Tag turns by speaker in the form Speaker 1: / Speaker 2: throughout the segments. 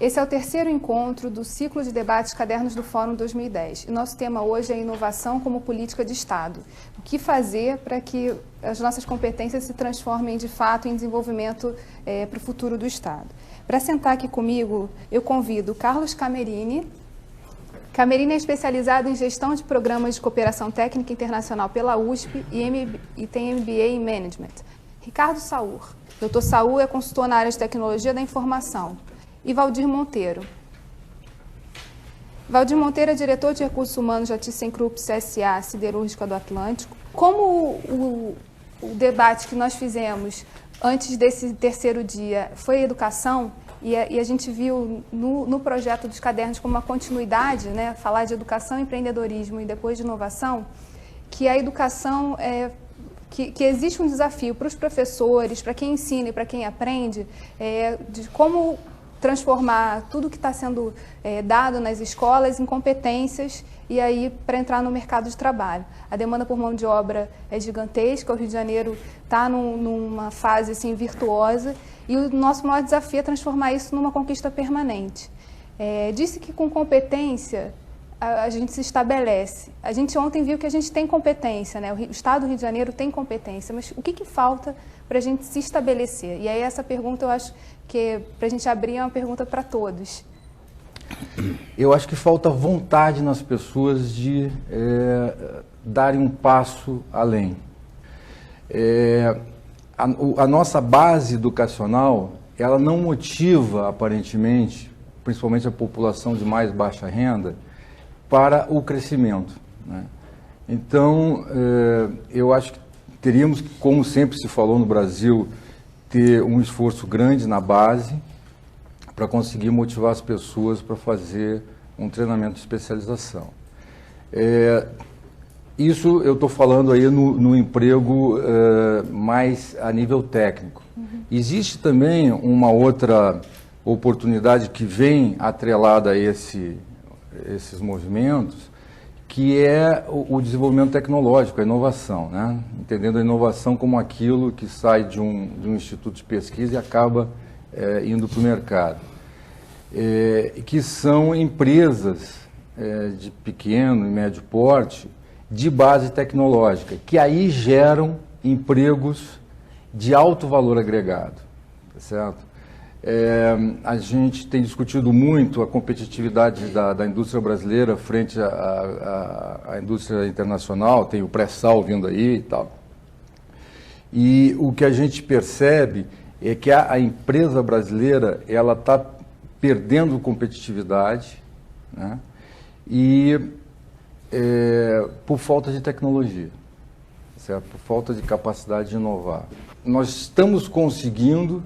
Speaker 1: Esse é o terceiro encontro do ciclo de debates Cadernos do Fórum 2010. E nosso tema hoje é inovação como política de Estado. O que fazer para que as nossas competências se transformem de fato em desenvolvimento para o futuro do Estado. Para sentar aqui comigo, eu convido Carlos Camerini. Camerini é especializado em gestão de programas de cooperação técnica internacional pela USP e tem MBA em Management. Ricardo Saur. Dr. Saur é consultor na área de tecnologia da informação. E Valdir Monteiro. Valdir Monteiro é diretor de recursos humanos da ThyssenKrupp SA Siderúrgica do Atlântico. Como o debate que nós fizemos antes desse terceiro dia foi educação, e a gente viu no projeto dos cadernos como uma continuidade, né, falar de educação, empreendedorismo e depois de inovação, que a educação que existe um desafio para os professores, para quem ensina e para quem aprende, de como transformar tudo que está sendo dado nas escolas em competências e aí para entrar no mercado de trabalho. A demanda por mão de obra é gigantesca, o Rio de Janeiro está numa fase assim, virtuosa e o nosso maior desafio é transformar isso numa conquista permanente. Disse que com competência a gente se estabelece. A gente ontem viu que a gente tem competência, né? O Estado do Rio de Janeiro tem competência, mas o que falta para a gente se estabelecer? E aí essa pergunta eu acho que para a gente abrir é uma pergunta para todos.
Speaker 2: Eu acho que falta vontade nas pessoas de darem um passo além. A nossa base educacional, ela não motiva, aparentemente, principalmente a população de mais baixa renda, para o crescimento, né? Então, eu acho que teríamos que, como sempre se falou no Brasil, ter um esforço grande na base para conseguir motivar as pessoas para fazer um treinamento de especialização. Isso eu estou falando aí no emprego mais a nível técnico. Uhum. Existe também uma outra oportunidade que vem atrelada a esses movimentos, que é o desenvolvimento tecnológico, a inovação, né? Entendendo a inovação como aquilo que sai de um instituto de pesquisa e acaba indo para o mercado. Que são empresas de pequeno e médio porte, de base tecnológica, que aí geram empregos de alto valor agregado, tá certo? A gente tem discutido muito a competitividade da indústria brasileira frente à indústria internacional, tem o pré-sal vindo aí e tal. E o que a gente percebe é que a empresa brasileira ela está perdendo competitividade, né? E por falta de tecnologia, certo? Por falta de capacidade de inovar. Nós estamos conseguindo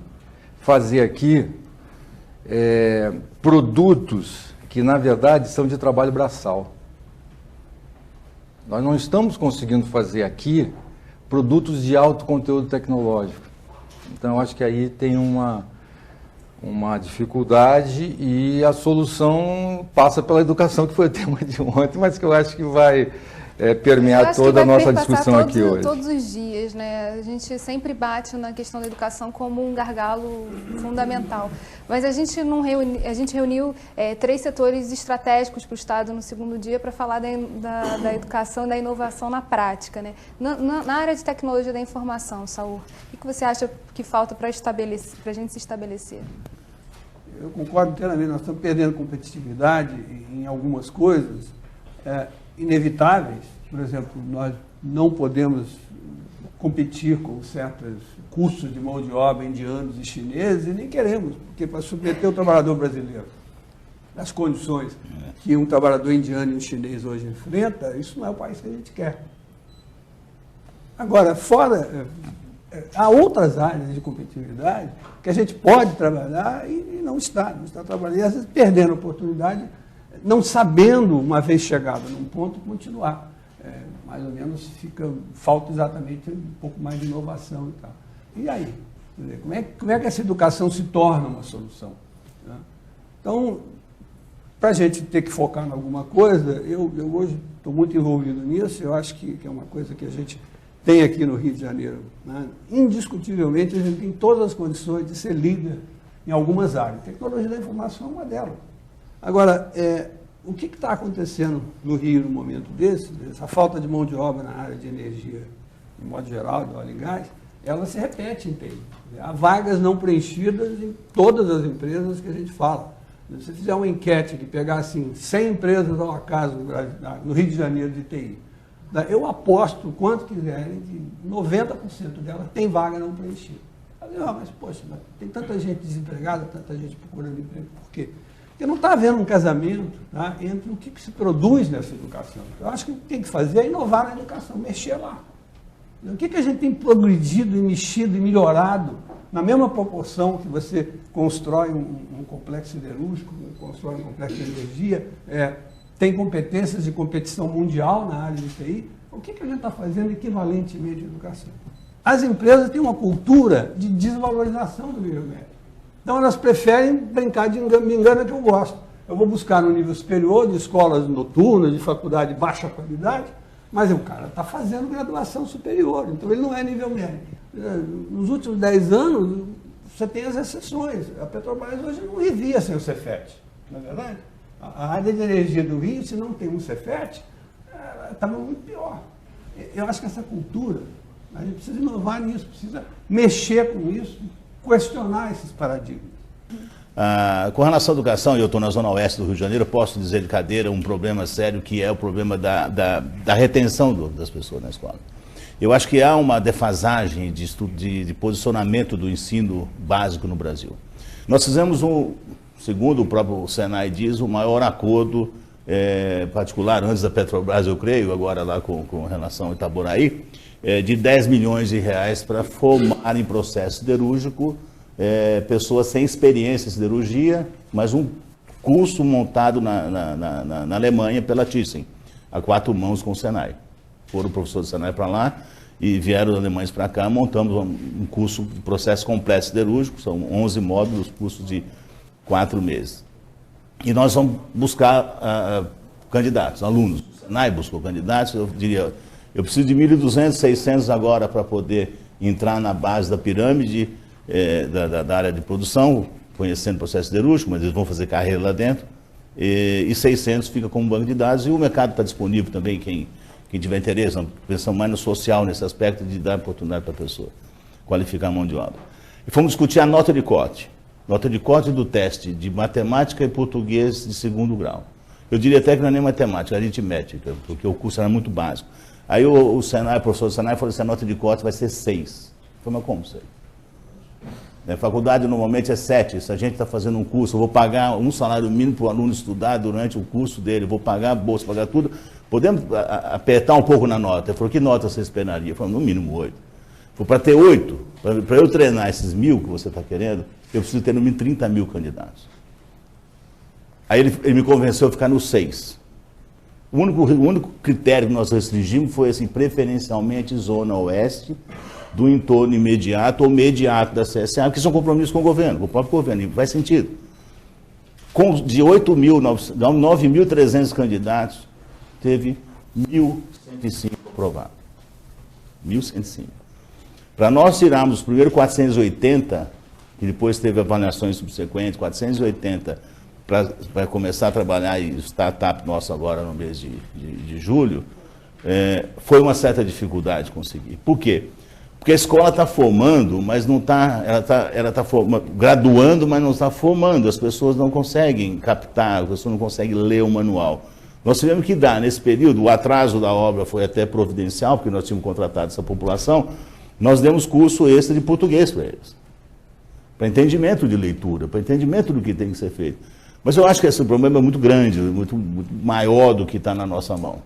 Speaker 2: fazer aqui produtos que, na verdade, são de trabalho braçal. Nós não estamos conseguindo fazer aqui produtos de alto conteúdo tecnológico. Então, eu acho que aí tem uma dificuldade e a solução passa pela educação, que foi o tema de ontem, mas que eu acho que vai permear toda a nossa discussão aqui hoje.
Speaker 1: Todos os dias, né? A gente sempre bate na questão da educação como um gargalo fundamental. Mas a gente reuniu 3 setores estratégicos para o Estado no segundo dia para falar da educação e da inovação na prática, né? Na área de tecnologia da informação, Saur, o que você acha que falta para a gente se estabelecer?
Speaker 3: Eu concordo inteiramente, nós estamos perdendo competitividade em algumas coisas inevitáveis. Por exemplo, nós não podemos competir com certos custos de mão de obra indianos e chineses, e nem queremos, porque para submeter o trabalhador brasileiro às condições que um trabalhador indiano e um chinês hoje enfrenta, isso não é o país que a gente quer. Agora, há outras áreas de competitividade que a gente pode trabalhar e não está trabalhando, e às vezes perdendo a oportunidade, não sabendo, uma vez chegado num ponto, continuar. Mais ou menos falta exatamente um pouco mais de inovação e tal. E aí? Como é que essa educação se torna uma solução? Né? Então, para a gente ter que focar em alguma coisa, eu hoje estou muito envolvido nisso, eu acho que é uma coisa que a gente tem aqui no Rio de Janeiro. Né? Indiscutivelmente, a gente tem todas as condições de ser líder em algumas áreas. Tecnologia da informação é uma delas. Agora, o que está acontecendo no Rio no momento desse, essa falta de mão de obra na área de energia, de modo geral, de óleo e gás, ela se repete em TI. Há vagas não preenchidas em todas as empresas que a gente fala. Se você fizer uma enquete que pegar assim, 100 empresas ao acaso no Rio de Janeiro de TI, eu aposto o quanto quiserem que 90% delas tem vaga não preenchida. Mas, poxa, tem tanta gente desempregada, tanta gente procurando emprego, por quê? Porque não está havendo um casamento, tá, entre o que se produz nessa educação. Eu acho que o que tem que fazer é inovar na educação, mexer lá. O que a gente tem progredido e mexido e melhorado na mesma proporção que você constrói um complexo siderúrgico, constrói um complexo de energia, tem competências de competição mundial na área de TI, o que a gente está fazendo equivalentemente em educação? As empresas têm uma cultura de desvalorização do nível médio. Então elas preferem brincar de me engana que eu gosto. Eu vou buscar no nível superior de escolas noturnas, de faculdade de baixa qualidade, mas o cara está fazendo graduação superior, então ele não é nível médio. Nos últimos 10 anos, você tem as exceções. A Petrobras hoje não vivia sem o Cefet, não é verdade? A área de energia do Rio, se não tem um Cefet, estava muito pior. Eu acho que essa cultura, a gente precisa inovar nisso, precisa mexer com isso, questionar esses paradigmas.
Speaker 4: Com relação à educação, e eu estou na zona oeste do Rio de Janeiro, eu posso dizer de cadeira um problema sério que é o problema da retenção das pessoas na escola. Eu acho que há uma defasagem de posicionamento do ensino básico no Brasil. Nós fizemos segundo o próprio Senai diz, o maior acordo particular antes da Petrobras, eu creio, agora lá com relação a Itaboraí, de 10 milhões de reais para formar em processo siderúrgico pessoas sem experiência em siderurgia, mas um curso montado na Alemanha pela Thyssen, a 4 mãos com o Senai. Foram professores do Senai para lá e vieram os alemães para cá, montamos um curso de processo completo siderúrgico, são 11 módulos, cursos de 4 meses. E nós vamos buscar candidatos, alunos. O Senai buscou candidatos, eu diria, eu preciso de 1.200, 600 agora para poder entrar na base da pirâmide da área de produção, conhecendo o processo siderúrgico, mas eles vão fazer carreira lá dentro, e 600 fica como banco de dados, e o mercado está disponível também, quem tiver interesse, nós pensamos mais no social, nesse aspecto de dar oportunidade para a pessoa, qualificar a mão de obra. E fomos discutir a nota de corte do teste de matemática e português de 2º grau. Eu diria até que não é nem matemática, é aritmética, porque o curso era muito básico. Aí o professor do Senai falou assim, a nota de corte vai ser 6. Eu falei, mas como 6? A faculdade normalmente é 7, se a gente está fazendo um curso, eu vou pagar um salário mínimo para o aluno estudar durante o curso dele, vou pagar a bolsa, pagar tudo, podemos apertar um pouco na nota? Ele falou, que nota você esperaria? Eu falei, no mínimo 8. Para ter 8, para eu treinar esses 1.000 que você está querendo, eu preciso ter no mínimo 30 mil candidatos. Aí ele me convenceu a ficar no 6. O único critério que nós restringimos foi assim, preferencialmente zona oeste, do entorno imediato ou mediato da CSA, que são compromissos com o governo, com o próprio governo, e faz sentido. De 9.300 candidatos, teve 1.105 aprovados. 1.105. Para nós tirarmos os primeiros 480, que depois teve avaliações subsequentes, 480, para começar a trabalhar em startup nosso agora no mês de julho, foi uma certa dificuldade conseguir. Por quê? Porque a escola está formando, mas não está, ela está graduando, mas não está formando. As pessoas não conseguem captar, as pessoas não conseguem ler o manual. Nós tivemos que dar, nesse período, o atraso da obra foi até providencial, porque nós tínhamos contratado essa população, nós demos curso extra de português para eles. Para entendimento de leitura, para entendimento do que tem que ser feito. Mas eu acho que esse problema é muito grande, muito maior do que está na nossa mão.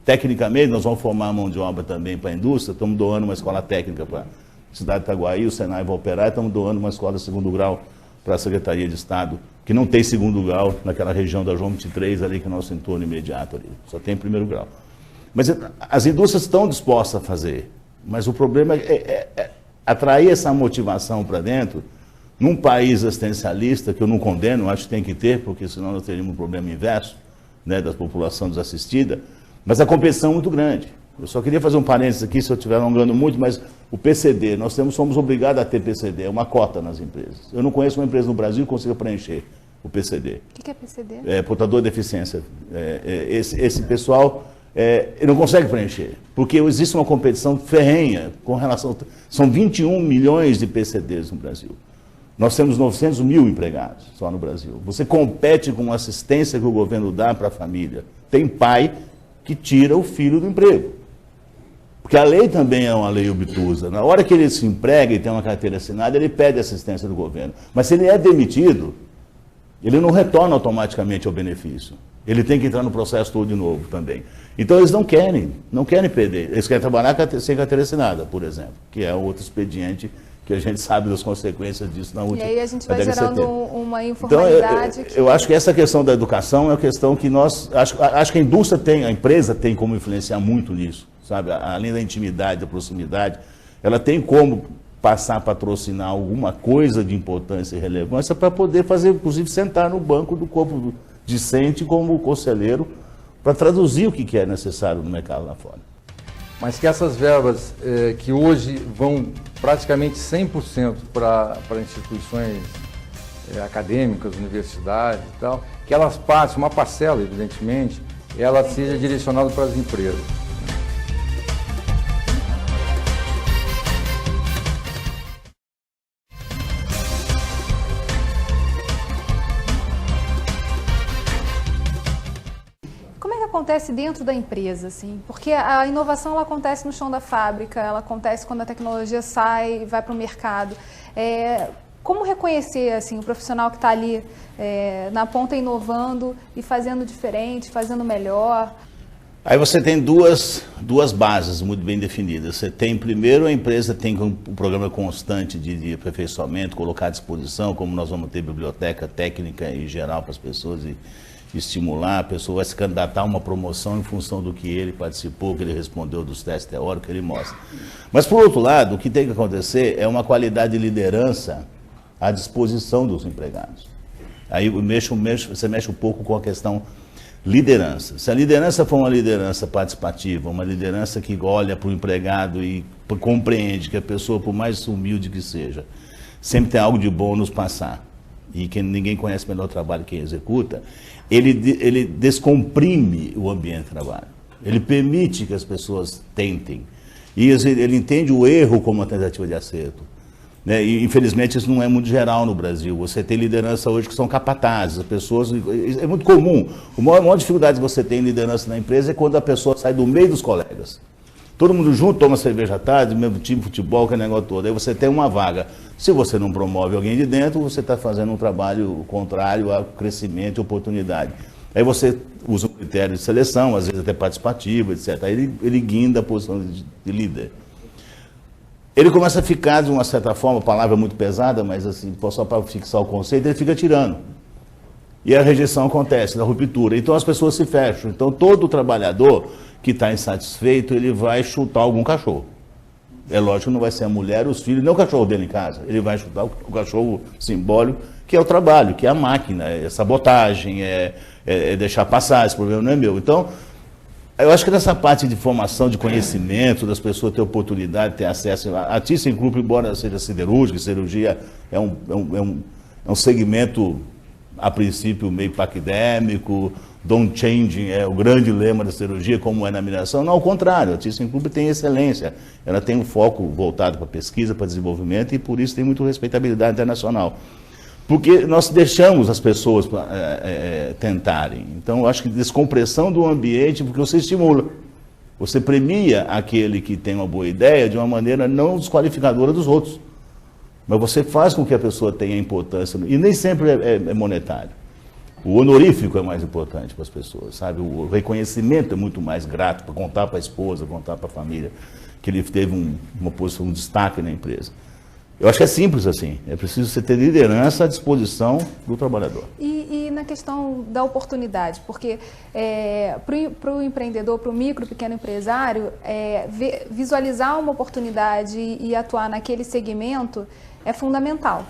Speaker 4: Tecnicamente, nós vamos formar mão de obra também para a indústria, estamos doando uma escola técnica para a cidade de Itaguaí, o Senai vai operar, e estamos doando uma escola de 2º grau para a Secretaria de Estado, que não tem 2º grau naquela região da João 23, ali que é o nosso entorno imediato ali, só tem 1º grau. Mas as indústrias estão dispostas a fazer, mas o problema é atrair essa motivação para dentro, num país assistencialista, que eu não condeno, acho que tem que ter, porque senão nós teríamos um problema inverso, né, da população desassistida, mas a competição é muito grande. Eu só queria fazer um parênteses aqui, se eu estiver alongando muito, mas o PCD, nós somos obrigados a ter PCD, é uma cota nas empresas. Eu não conheço uma empresa no Brasil que consiga preencher o PCD.
Speaker 1: O que é PCD?
Speaker 4: É portador de deficiência. Esse pessoal ele não consegue preencher, porque existe uma competição ferrenha com relação... São 21 milhões de PCDs no Brasil. Nós temos 900 mil empregados só no Brasil. Você compete com a assistência que o governo dá para a família. Tem pai que tira o filho do emprego. Porque a lei também é uma lei obtusa. Na hora que ele se emprega e tem uma carteira assinada, ele pede assistência do governo. Mas se ele é demitido, ele não retorna automaticamente ao benefício. Ele tem que entrar no processo todo de novo também. Então eles não querem perder. Eles querem trabalhar sem carteira assinada, por exemplo, que é outro expediente que a gente sabe das consequências disso na última.
Speaker 1: E aí a gente vai gerando uma
Speaker 4: Então,
Speaker 1: informalidade.
Speaker 4: eu acho que essa questão da educação é uma questão que nós... Acho que a indústria tem, a empresa tem como influenciar muito nisso, sabe? Além da intimidade, da proximidade, ela tem como passar a patrocinar alguma coisa de importância e relevância para poder fazer, inclusive, sentar no banco do corpo discente como conselheiro para traduzir o que é necessário no mercado lá fora.
Speaker 2: Mas que essas verbas que hoje vão praticamente 100% para instituições acadêmicas, universidades e tal, que elas passem, uma parcela, evidentemente, ela seja direcionada para as empresas.
Speaker 1: Acontece dentro da empresa, assim, porque a inovação ela acontece no chão da fábrica, ela acontece quando a tecnologia sai e vai para o mercado. Como reconhecer assim, o profissional que está ali na ponta inovando e fazendo diferente, fazendo melhor?
Speaker 4: Aí você tem duas bases muito bem definidas. Você tem, primeiro, a empresa tem um programa constante de aperfeiçoamento, colocar à disposição, como nós vamos ter biblioteca técnica e geral para as pessoas e estimular, a pessoa vai se candidatar a uma promoção em função do que ele participou, que ele respondeu dos testes teóricos, que ele mostra. Mas, por outro lado, o que tem que acontecer é uma qualidade de liderança à disposição dos empregados. Aí você mexe um pouco com a questão liderança. Se a liderança for uma liderança participativa, uma liderança que olha para o empregado e compreende que a pessoa, por mais humilde que seja, sempre tem algo de bom a nos passar, e que ninguém conhece melhor o trabalho que quem executa, ele descomprime o ambiente de trabalho. Ele permite que as pessoas tentem. E ele entende o erro como uma tentativa de acerto. Né? E, infelizmente, isso não é muito geral no Brasil. Você tem liderança hoje que são capatazes, as pessoas... É muito comum. A maior dificuldade que você tem em liderança na empresa é quando a pessoa sai do meio dos colegas. Todo mundo junto, toma cerveja à tarde, mesmo time de futebol, que é negócio todo. Aí você tem uma vaga. Se você não promove alguém de dentro, você está fazendo um trabalho contrário ao crescimento e oportunidade. Aí você usa um critério de seleção, às vezes até participativo, etc. Aí ele guinda a posição de líder. Ele começa a ficar, de uma certa forma, palavra muito pesada, mas assim, só para fixar o conceito, ele fica tirando. E a rejeição acontece, a ruptura. Então as pessoas se fecham. Então todo trabalhador que está insatisfeito, ele vai chutar algum cachorro. É lógico que não vai ser a mulher, os filhos, nem o cachorro dele em casa. Ele vai chutar o cachorro simbólico, que é o trabalho, que é a máquina, é sabotagem, é deixar passar, esse problema não é meu. Então, eu acho que nessa parte de formação, de conhecimento, das pessoas terem oportunidade, ter acesso... A ThyssenKrupp, embora seja siderúrgica, cirurgia é um segmento, a princípio, meio acadêmico, don't change é o grande lema da cirurgia, como é na mineração. Não, ao contrário, a ThyssenKrupp tem excelência. Ela tem um foco voltado para pesquisa, para desenvolvimento, e por isso tem muita respeitabilidade internacional. Porque nós deixamos as pessoas tentarem. Então, eu acho que descompressão do ambiente, porque você estimula. Você premia aquele que tem uma boa ideia de uma maneira não desqualificadora dos outros. Mas você faz com que a pessoa tenha importância, e nem sempre é monetário. O honorífico é mais importante para as pessoas, sabe? O reconhecimento é muito mais grato para contar para a esposa, contar para a família, que ele teve uma posição, um destaque na empresa. Eu acho que é simples assim, é preciso você ter liderança à disposição do trabalhador.
Speaker 1: E na questão da oportunidade, porque para o empreendedor, para o micro, pequeno empresário, visualizar uma oportunidade e atuar naquele segmento é fundamental,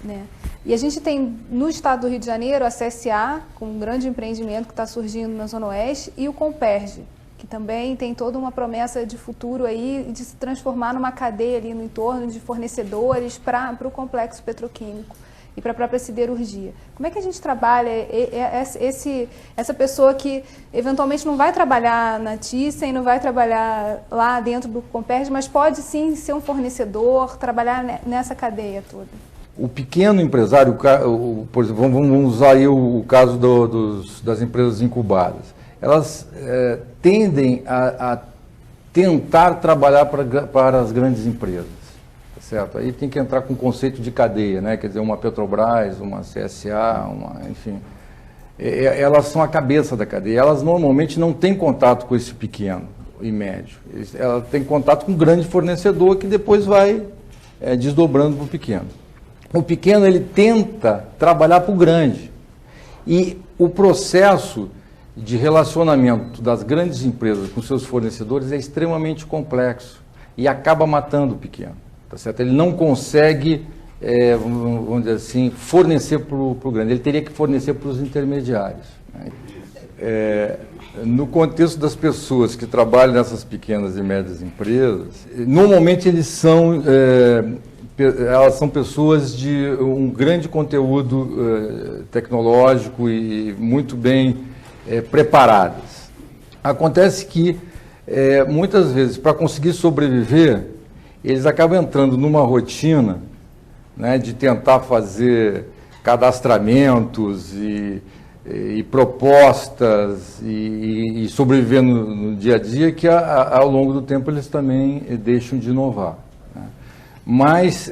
Speaker 1: né? E a gente tem no estado do Rio de Janeiro a CSA, com um grande empreendimento que está surgindo na Zona Oeste, e o Comperge, que que também tem toda uma promessa de futuro aí, de se transformar numa cadeia ali no entorno de fornecedores para o complexo petroquímico e para a própria siderurgia. Como é que a gente trabalha essa pessoa que eventualmente não vai trabalhar na Thyssen, não vai trabalhar lá dentro do Comperj, mas pode sim ser um fornecedor, trabalhar nessa cadeia toda?
Speaker 2: O pequeno empresário, por exemplo, vamos usar aí o caso das empresas incubadas. Elas tendem a tentar trabalhar para as grandes empresas. Certo? Aí tem que entrar com o conceito de cadeia, né? Quer dizer, uma Petrobras, uma CSA, enfim. Elas são a cabeça da cadeia. Elas normalmente não têm contato com esse pequeno e médio. Ela tem contato com o grande fornecedor que depois vai desdobrando para o pequeno. O pequeno, ele tenta trabalhar para o grande. E o processo de relacionamento das grandes empresas com seus fornecedores é extremamente complexo e acaba matando o pequeno. Tá certo? Ele não consegue, vamos dizer assim, fornecer para o grande, ele teria que fornecer para os intermediários. Né? No contexto das pessoas que trabalham nessas pequenas e médias empresas, normalmente elas são pessoas de um grande conteúdo tecnológico e muito bem preparadas. Acontece que, muitas vezes, para conseguir sobreviver, eles acabam entrando numa rotina, né, de tentar fazer cadastramentos e propostas e sobreviver no dia a dia, que ao longo do tempo eles também deixam de inovar. Né? Mas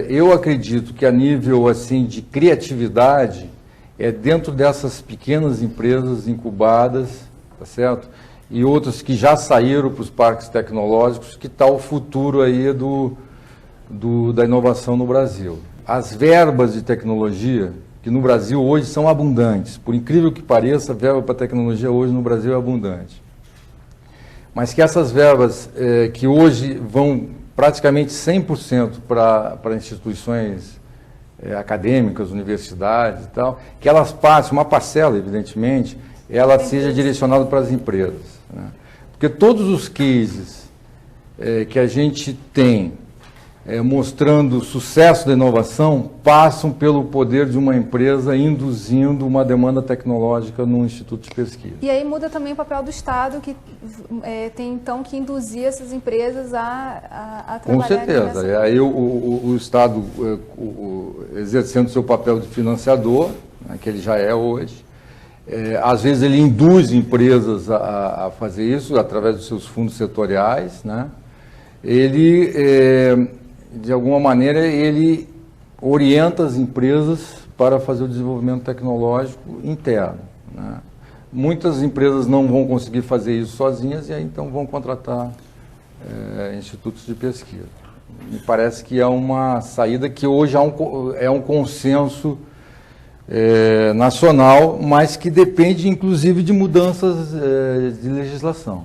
Speaker 2: eu acredito que a nível assim, de criatividade, dentro dessas pequenas empresas incubadas, tá certo? E outras que já saíram para os parques tecnológicos, que está o futuro aí da inovação no Brasil. As verbas de tecnologia, que no Brasil hoje são abundantes, por incrível que pareça, a verba para tecnologia hoje no Brasil é abundante. Mas que essas verbas, que hoje vão praticamente 100% para instituições acadêmicas, universidades e tal, que elas passem, uma parcela, evidentemente, ela seja direcionada para as empresas. Né? Porque todos os cases que a gente tem mostrando o sucesso da inovação passam pelo poder de uma empresa induzindo uma demanda tecnológica num instituto de pesquisa.
Speaker 1: E aí muda também o papel do Estado, que tem então que induzir essas empresas a trabalhar.
Speaker 2: Com certeza. E aí o Estado exercendo seu papel de financiador, né, que ele já é hoje, às vezes ele induz empresas a fazer isso através dos seus fundos setoriais, né? Ele, de alguma maneira, ele orienta as empresas para fazer o desenvolvimento tecnológico interno. Né? Muitas empresas não vão conseguir fazer isso sozinhas e aí então vão contratar institutos de pesquisa. Me parece que é uma saída que hoje é um consenso nacional, mas que depende inclusive de mudanças de legislação.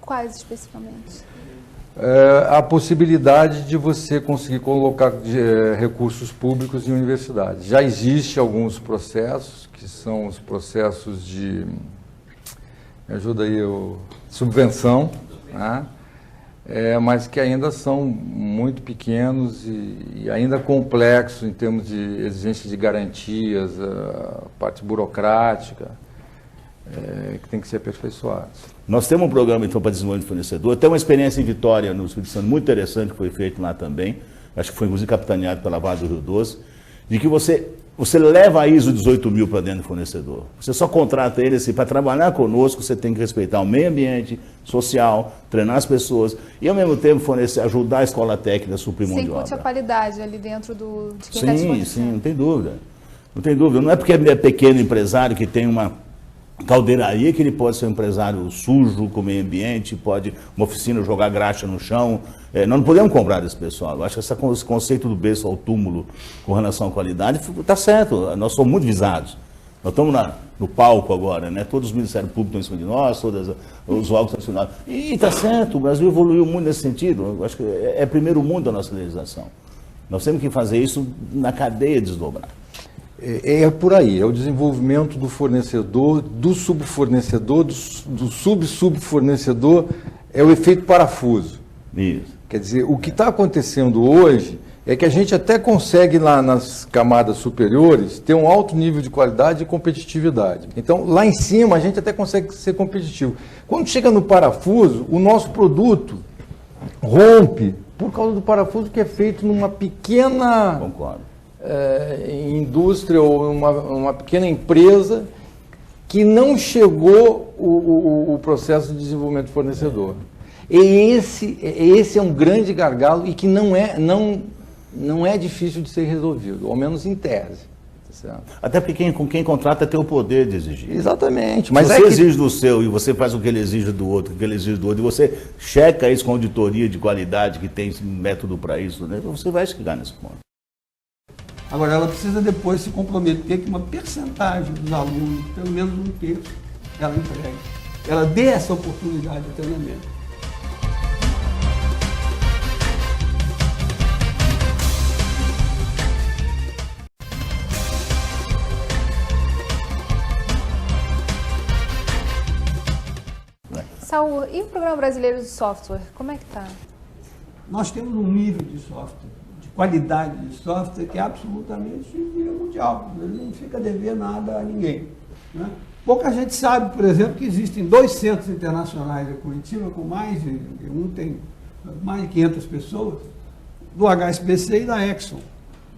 Speaker 1: Quais especificamente?
Speaker 2: A possibilidade de você conseguir colocar recursos públicos em universidades. Já existe alguns processos, que são os processos de, me ajuda aí, subvenção, né? Mas que ainda são muito pequenos e ainda complexos em termos de exigência de garantias, a parte burocrática, que tem que ser aperfeiçoada.
Speaker 4: Nós temos um programa, então, para desenvolvimento de fornecedor. Tem uma experiência em Vitória, no Espírito Santo, muito interessante, que foi feito lá também. Acho que foi, inclusive, capitaneado pela Vale do Rio Doce, de que você leva a ISO 18000 para dentro do fornecedor. Você só contrata ele assim, para trabalhar conosco, você tem que respeitar o meio ambiente social, treinar as pessoas e, ao mesmo tempo, ajudar a escola técnica a suprir mão de obra.
Speaker 1: Sem a qualidade ali dentro de quem está te fornecendo.
Speaker 4: Sim, não tem dúvida. Não tem dúvida. Não é porque é pequeno empresário que tem uma caldeiraria que ele pode ser um empresário sujo com o meio ambiente, pode uma oficina jogar graxa no chão. Nós não podemos cobrar desse pessoal. Eu acho que esse conceito do berço ao túmulo com relação à qualidade está certo. Nós somos muito visados. Nós estamos no palco agora, né? Todos os Ministérios Públicos estão em cima de nós, todos os órgãos nacionais. E está certo, o Brasil evoluiu muito nesse sentido. Eu acho que é primeiro mundo a nossa legislação. Nós temos que fazer isso na cadeia desdobrada.
Speaker 2: É por aí, é o desenvolvimento do fornecedor, do subfornecedor, do sub-subfornecedor, é o efeito parafuso.
Speaker 4: Isso.
Speaker 2: Quer dizer, o que está acontecendo hoje é que a gente até consegue lá nas camadas superiores ter um alto nível de qualidade e competitividade. Então, lá em cima a gente até consegue ser competitivo. Quando chega no parafuso, o nosso produto rompe por causa do parafuso que é feito numa pequena...
Speaker 4: Concordo.
Speaker 2: Indústria ou uma pequena empresa que não chegou o processo de desenvolvimento do fornecedor. E esse é um grande gargalo e que não é difícil de ser resolvido, ao menos em tese. Tá certo?
Speaker 4: Até porque quem contrata tem o poder de exigir.
Speaker 2: Exatamente.
Speaker 4: Mas se você exige do seu e você faz o que ele exige do outro, o que ele exige do outro, e você checa isso com auditoria de qualidade, que tem método para isso, né? Você vai chegar nesse ponto.
Speaker 3: Agora, ela precisa depois se comprometer que uma percentagem dos alunos, pelo menos um terço, ela entregue. Ela dê essa oportunidade de treinamento.
Speaker 1: Saul, e o Programa Brasileiro de Software, como é que está?
Speaker 3: Nós temos um nível de software, de qualidade de software, que é absolutamente nível mundial. Ele não fica a dever nada a ninguém. Né? Pouca gente sabe, por exemplo, que existem 2 centros internacionais em Curitiba, com um tem mais de 500 pessoas, do HSBC e da Exxon.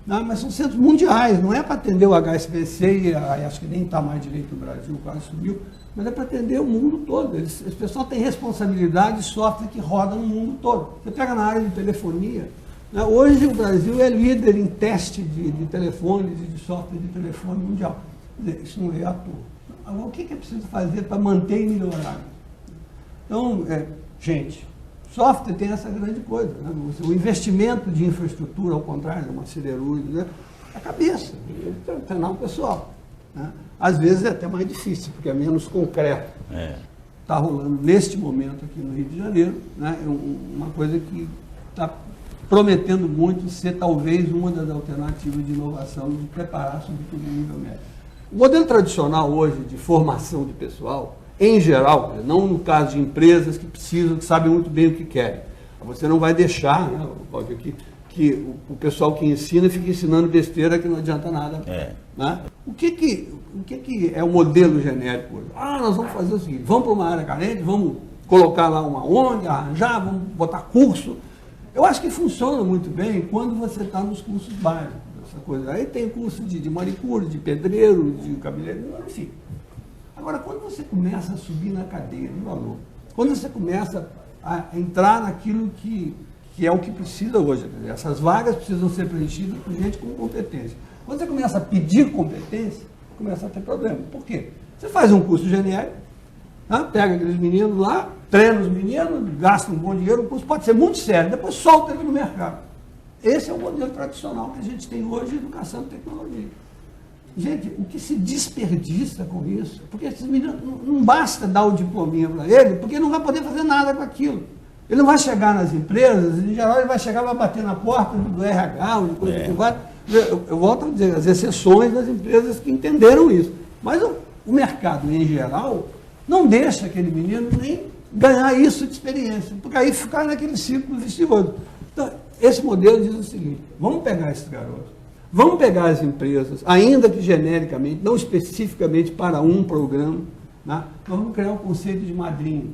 Speaker 3: Não, mas são centros mundiais, não é para atender o HSBC, acho que nem está mais direito no Brasil, quase subiu, mas é para atender o mundo todo. Esse pessoal tem responsabilidade de software que roda no mundo todo. Você pega na área de telefonia, né? Hoje o Brasil é líder em teste de telefones e de software de telefone mundial. Quer dizer, isso não é à toa. Agora, o que é preciso fazer para manter e melhorar? Então, gente, software tem essa grande coisa, né? O investimento de infraestrutura, ao contrário de uma siderúrgica, né? A cabeça, treinar o pessoal. Né? Às vezes é até mais difícil, porque é menos concreto. Está rolando neste momento aqui no Rio de Janeiro, né? Uma coisa que está prometendo muito ser talvez uma das alternativas de inovação, de preparar sobretudo o nível médio. O modelo tradicional hoje de formação de pessoal, em geral, não no caso de empresas que precisam, que sabem muito bem o que querem. Você não vai deixar, né, que o pessoal que ensina fique ensinando besteira que não adianta nada. Né? O que é o modelo genérico hoje? Nós vamos fazer o seguinte, vamos para uma área carente, vamos colocar lá uma ONG, arranjar, vamos botar curso. Eu acho que funciona muito bem quando você está nos cursos básicos, essa coisa. Aí tem curso de manicure, de pedreiro, de cabeleireiro, enfim. Agora, quando você começa a subir na cadeia de valor, quando você começa a entrar naquilo que é o que precisa hoje, essas vagas precisam ser preenchidas por gente com competência. Quando você começa a pedir competência, começa a ter problema. Por quê? Você faz um curso genérico, né? Pega aqueles meninos lá, treina os meninos, gasta um bom dinheiro, o curso pode ser muito sério, depois solta ele no mercado. Esse é o modelo tradicional que a gente tem hoje de educação e tecnologia. Gente, o que se desperdiça com isso? Porque esses meninos, não basta dar o diplominha para ele, porque ele não vai poder fazer nada com aquilo. Ele não vai chegar nas empresas, em geral ele vai chegar, vai bater na porta do RH, ou de coisa que vai. Eu volto a dizer, as exceções das empresas que entenderam isso. Mas o mercado, em geral, não deixa aquele menino nem ganhar isso de experiência, porque aí ficar naquele ciclo vicioso. Então, esse modelo diz o seguinte, vamos pegar esses garotos, vamos pegar as empresas, ainda que genericamente, não especificamente para um programa, né? Vamos criar um conceito de madrinha.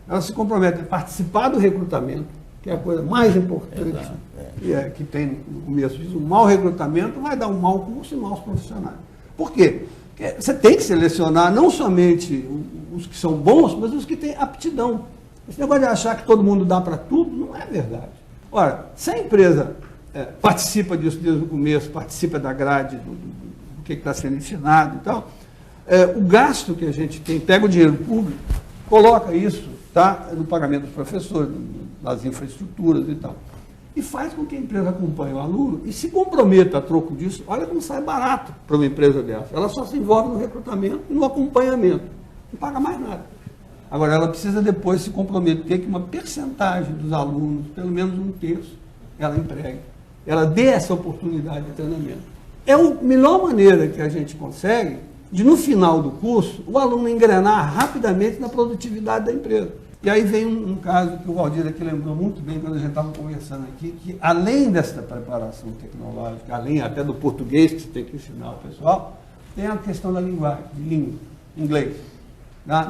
Speaker 3: Elas se comprometem a participar do recrutamento, que é a coisa mais importante que tem no começo. Diz, um mau recrutamento vai dar um mau curso e maus profissionais. Por quê? Porque você tem que selecionar não somente os que são bons, mas os que têm aptidão. Esse negócio de achar que todo mundo dá para tudo, não é verdade. Ora, se a empresa participa disso desde o começo, participa da grade, do que está sendo ensinado e tal, o gasto que a gente tem, pega o dinheiro público, coloca isso, tá, no pagamento dos professores, das infraestruturas e tal, e faz com que a empresa acompanhe o aluno e se comprometa a troco disso. Olha como sai barato para uma empresa dessa. Ela só se envolve no recrutamento e no acompanhamento, não paga mais nada. Agora, ela precisa depois se comprometer que uma percentagem dos alunos, pelo menos um terço, ela entregue. Ela dê essa oportunidade de treinamento. é a melhor maneira que a gente consegue de, no final do curso, o aluno engrenar rapidamente na produtividade da empresa. E aí vem um caso que o Valdir aqui lembrou muito bem quando a gente estava conversando aqui, que além dessa preparação tecnológica, além até do português que você tem que ensinar ao pessoal, tem a questão da linguagem, de língua, inglês.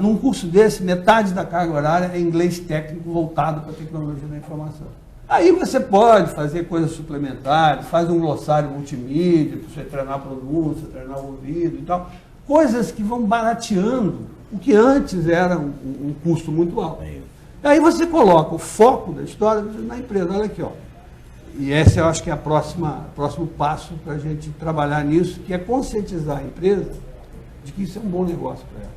Speaker 3: Num curso desse, metade da carga horária é inglês técnico voltado para a tecnologia da informação. Aí você pode fazer coisas suplementares, faz um glossário multimídia, para você treinar a pronúncia, treinar o ouvido e tal. Coisas que vão barateando o que antes era um custo muito alto. Aí você coloca o foco da história na empresa. Olha aqui, ó. E esse eu acho que é o próximo passo para a gente trabalhar nisso, que é conscientizar a empresa de que isso é um bom negócio para ela.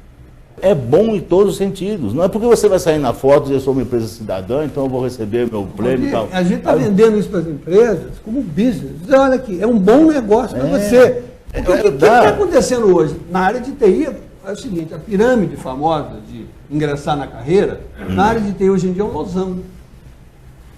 Speaker 4: É bom em todos os sentidos. Não é porque você vai sair na foto e dizer, eu sou uma empresa cidadã, então eu vou receber meu prêmio e tal.
Speaker 3: A gente está vendendo isso para as empresas como business. Dizer, olha aqui, é um bom negócio para você. Porque o que está acontecendo hoje? Na área de TI é o seguinte, a pirâmide famosa de ingressar na carreira, na área de TI hoje em dia é um losango.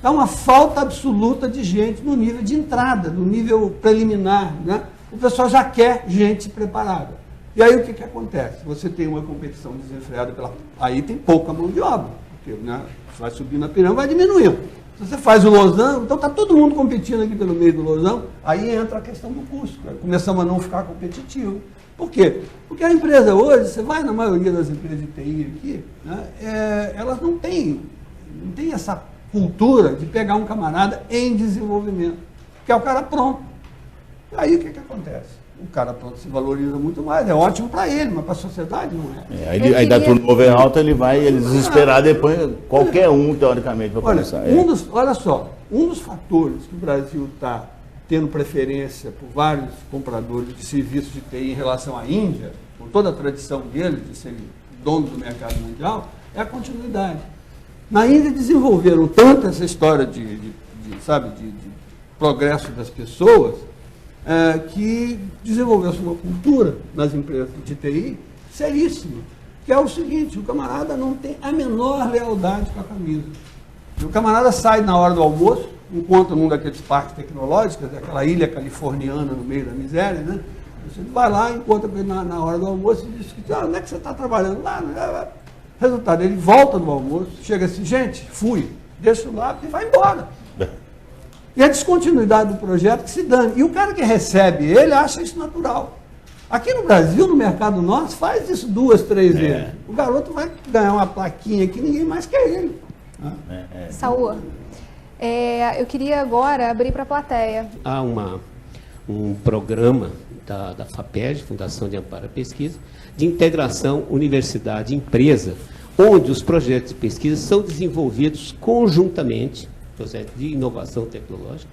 Speaker 3: Há uma falta absoluta de gente no nível de entrada, no nível preliminar. Né? O pessoal já quer gente preparada. E aí o que acontece? Você tem uma competição desenfreada, aí tem pouca mão de obra, porque né, você vai subindo a pirâmide, vai diminuindo. Se você faz o losango, então está todo mundo competindo aqui pelo meio do losango, aí entra a questão do custo. Começamos a não ficar competitivo. Por quê? Porque a empresa hoje, você vai na maioria das empresas de TI aqui, né, elas não têm essa cultura de pegar um camarada em desenvolvimento, que é o cara pronto. Aí o que acontece? O cara pronto se valoriza muito mais, é ótimo para ele, mas para a sociedade não é.
Speaker 4: Aí dá turnover alto, ele desesperar depois, qualquer um, teoricamente, vai começar.
Speaker 3: Olha só, um dos fatores que o Brasil está tendo preferência por vários compradores de serviços de TI em relação à Índia, com toda a tradição dele de ser dono do mercado mundial, é a continuidade. Na Índia desenvolveram tanto essa história de progresso das pessoas, que desenvolveu-se uma cultura nas empresas de TI seríssima, que é o seguinte, o camarada não tem a menor lealdade com a camisa. O camarada sai na hora do almoço, encontra num daqueles parques tecnológicos, aquela ilha californiana no meio da miséria, né? Você vai lá, encontra ele na hora do almoço e diz que, onde é que você está trabalhando? Lá. Resultado, ele volta do almoço, chega assim, gente, fui, deixa o lápis e vai embora. E a descontinuidade do projeto que se dane. E o cara que recebe ele acha isso natural. Aqui no Brasil, no mercado nosso, faz isso 2, 3 vezes. O garoto vai ganhar uma plaquinha que ninguém mais quer ele.
Speaker 1: Saúl, eu queria agora abrir para a plateia.
Speaker 5: Há um programa da FAPESD, Fundação de Amparo à Pesquisa, de integração universidade-empresa, onde os projetos de pesquisa são desenvolvidos conjuntamente, projeto de inovação tecnológica,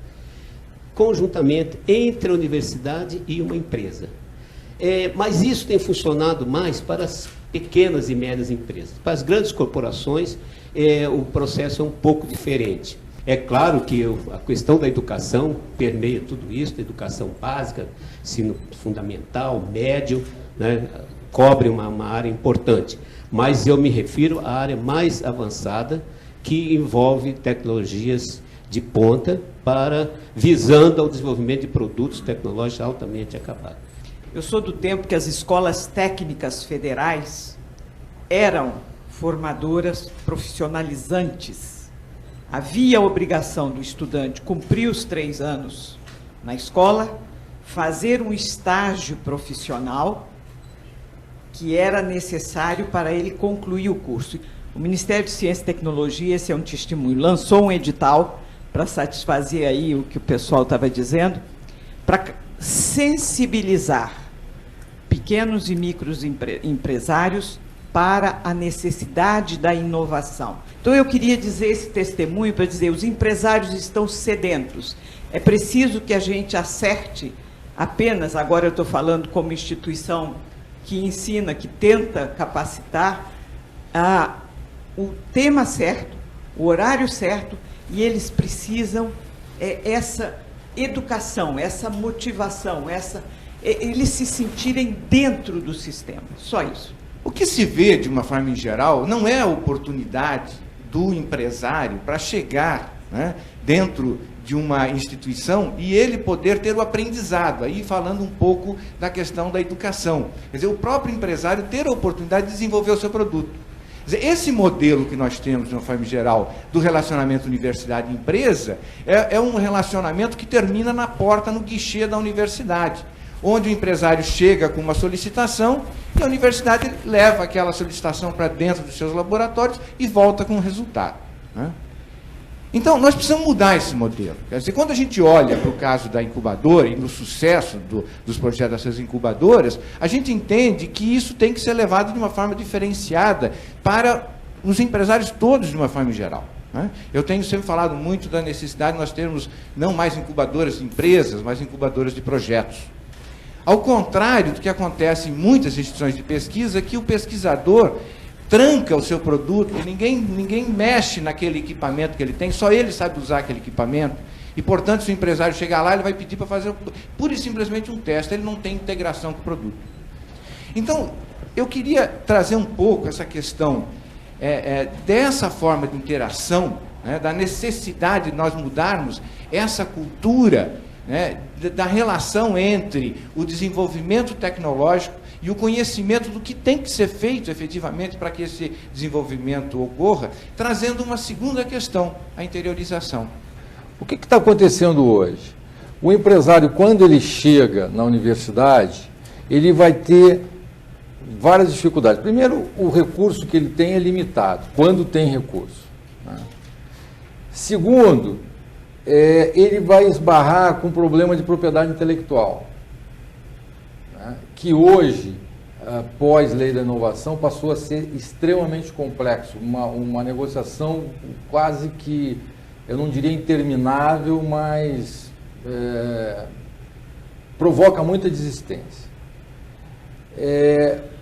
Speaker 5: conjuntamente entre a universidade e uma empresa. Mas isso tem funcionado mais para as pequenas e médias empresas. Para as grandes corporações, o processo é um pouco diferente. É claro que a questão da educação permeia tudo isso, a educação básica, ensino fundamental, médio, né, cobre uma área importante. Mas eu me refiro à área mais avançada, que envolve tecnologias de ponta visando ao desenvolvimento de produtos tecnológicos altamente acabados.
Speaker 6: Eu sou do tempo que as escolas técnicas federais eram formadoras profissionalizantes. Havia a obrigação do estudante cumprir os 3 anos na escola, fazer um estágio profissional que era necessário para ele concluir o curso. O Ministério de Ciência e Tecnologia, esse é um testemunho, lançou um edital para satisfazer aí o que o pessoal estava dizendo, para sensibilizar pequenos e micros empresários para a necessidade da inovação. Então, eu queria dizer esse testemunho para dizer, os empresários estão sedentos. É preciso que a gente acerte apenas, agora eu estou falando como instituição que ensina, que tenta capacitar, o tema certo, o horário certo, e eles precisam essa educação, essa motivação, eles se sentirem dentro do sistema, só isso.
Speaker 7: O que se vê, de uma forma em geral, não é a oportunidade do empresário para chegar, né, dentro de uma instituição e ele poder ter o aprendizado, aí falando um pouco da questão da educação. Quer dizer, o próprio empresário ter a oportunidade de desenvolver o seu produto. Quer dizer, esse modelo que nós temos, de uma forma geral, do relacionamento universidade-empresa, é um relacionamento que termina na porta, no guichê da universidade, onde o empresário chega com uma solicitação e a universidade leva aquela solicitação para dentro dos seus laboratórios e volta com o resultado, né? Então, nós precisamos mudar esse modelo. Quer dizer, quando a gente olha para o caso da incubadora e no sucesso dos projetos dessas incubadoras, a gente entende que isso tem que ser levado de uma forma diferenciada para os empresários todos, de uma forma geral, né? Eu tenho sempre falado muito da necessidade de nós termos não mais incubadoras de empresas, mas incubadoras de projetos. Ao contrário do que acontece em muitas instituições de pesquisa, que o pesquisador tranca o seu produto, ninguém mexe naquele equipamento que ele tem, só ele sabe usar aquele equipamento, e, portanto, se o empresário chegar lá, ele vai pedir para fazer pura e simplesmente um teste, ele não tem integração com o produto. Então, eu queria trazer um pouco essa questão dessa forma de interação, né, da necessidade de nós mudarmos essa cultura, né, da relação entre o desenvolvimento tecnológico e o conhecimento do que tem que ser feito efetivamente para que esse desenvolvimento ocorra, trazendo uma segunda questão, a interiorização.
Speaker 2: O que está acontecendo hoje? O empresário, quando ele chega na universidade, ele vai ter várias dificuldades. Primeiro, o recurso que ele tem é limitado, quando tem recurso, né? Segundo, ele vai esbarrar com problema de propriedade intelectual, que hoje, após Lei da Inovação, passou a ser extremamente complexo, uma negociação quase que, eu não diria interminável, mas provoca muita desistência.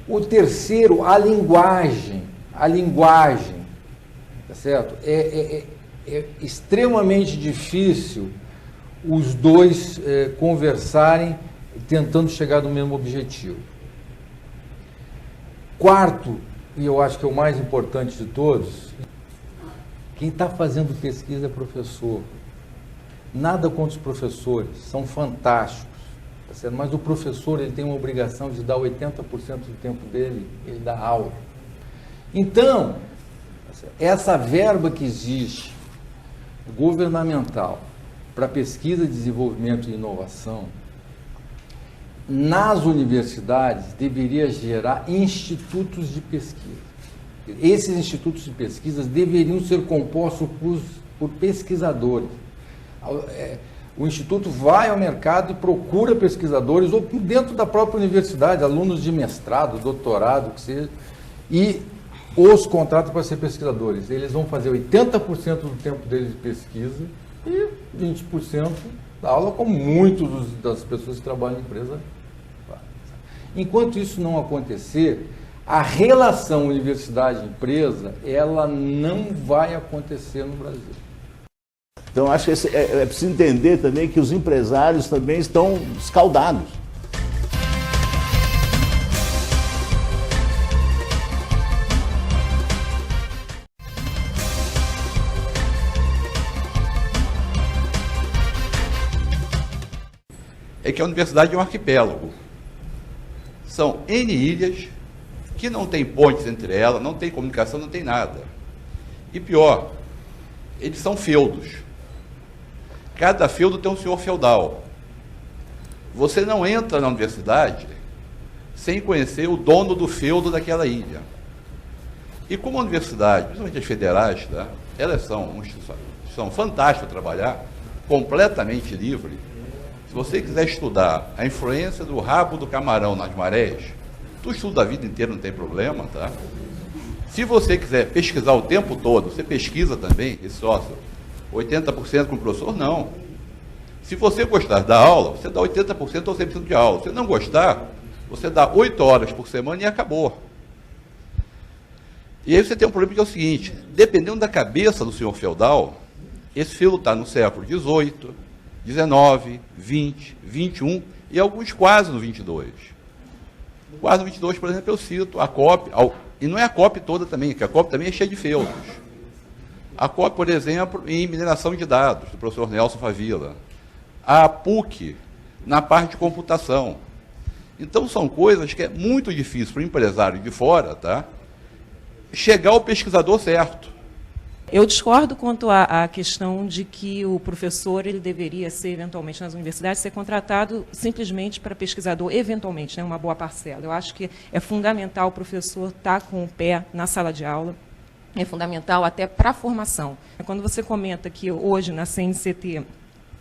Speaker 2: O terceiro, a linguagem, tá certo? É extremamente difícil os dois conversarem tentando chegar no mesmo objetivo. Quarto, e eu acho que é o mais importante de todos, quem está fazendo pesquisa é professor. Nada contra os professores, são fantásticos, tá certo? Mas o professor, ele tem uma obrigação de dar 80% do tempo dele, ele dá aula. Então, essa verba que existe, governamental, para pesquisa, desenvolvimento e inovação, nas universidades deveria gerar institutos de pesquisa. Esses institutos de pesquisa deveriam ser compostos por pesquisadores. O instituto vai ao mercado e procura pesquisadores, ou dentro da própria universidade, alunos de mestrado, doutorado, que seja, e os contrata para ser pesquisadores. Eles vão fazer 80% do tempo deles de pesquisa e 20% da aula, como muitas das pessoas que trabalham em empresa. Enquanto isso não acontecer, a relação universidade-empresa, ela não vai acontecer no Brasil.
Speaker 4: Então, acho que é preciso entender também que os empresários também estão escaldados.
Speaker 8: É que a universidade é um arquipélago. São N ilhas que não tem pontes entre elas, não tem comunicação, não tem nada. E pior, eles são feudos. Cada feudo tem um senhor feudal. Você não entra na universidade sem conhecer o dono do feudo daquela ilha. E como a universidade, principalmente as federais, tá, elas são uma instituição fantástica para trabalhar, completamente livre. Se você quiser estudar a influência do rabo do camarão nas marés, tu estuda a vida inteira, não tem problema, tá? Se você quiser pesquisar o tempo todo, você pesquisa também, esse sócio, 80% com o professor, não. Se você gostar da aula, você dá 80% ou 100% de aula. Se não gostar, você dá 8 horas por semana e acabou. E aí você tem um problema que é o seguinte, dependendo da cabeça do senhor feudal, esse feudo está no século XVIII, XIX, XX, XXI e alguns quase no XXII. Quase no XXII, por exemplo, eu cito a COP, e não é a COP toda também, que a COP também é cheia de feudos. A COP, por exemplo, em mineração de dados, do professor Nelson Favila. A PUC, na parte de computação. Então, são coisas que é muito difícil para o empresário de fora, tá, chegar ao pesquisador certo.
Speaker 9: Eu discordo quanto à questão de que o professor ele deveria ser, eventualmente, nas universidades, ser contratado simplesmente para pesquisador, eventualmente, né, uma boa parcela. Eu acho que é fundamental o professor estar com o pé na sala de aula, é fundamental até para a formação. Quando você comenta que hoje, na CNCT,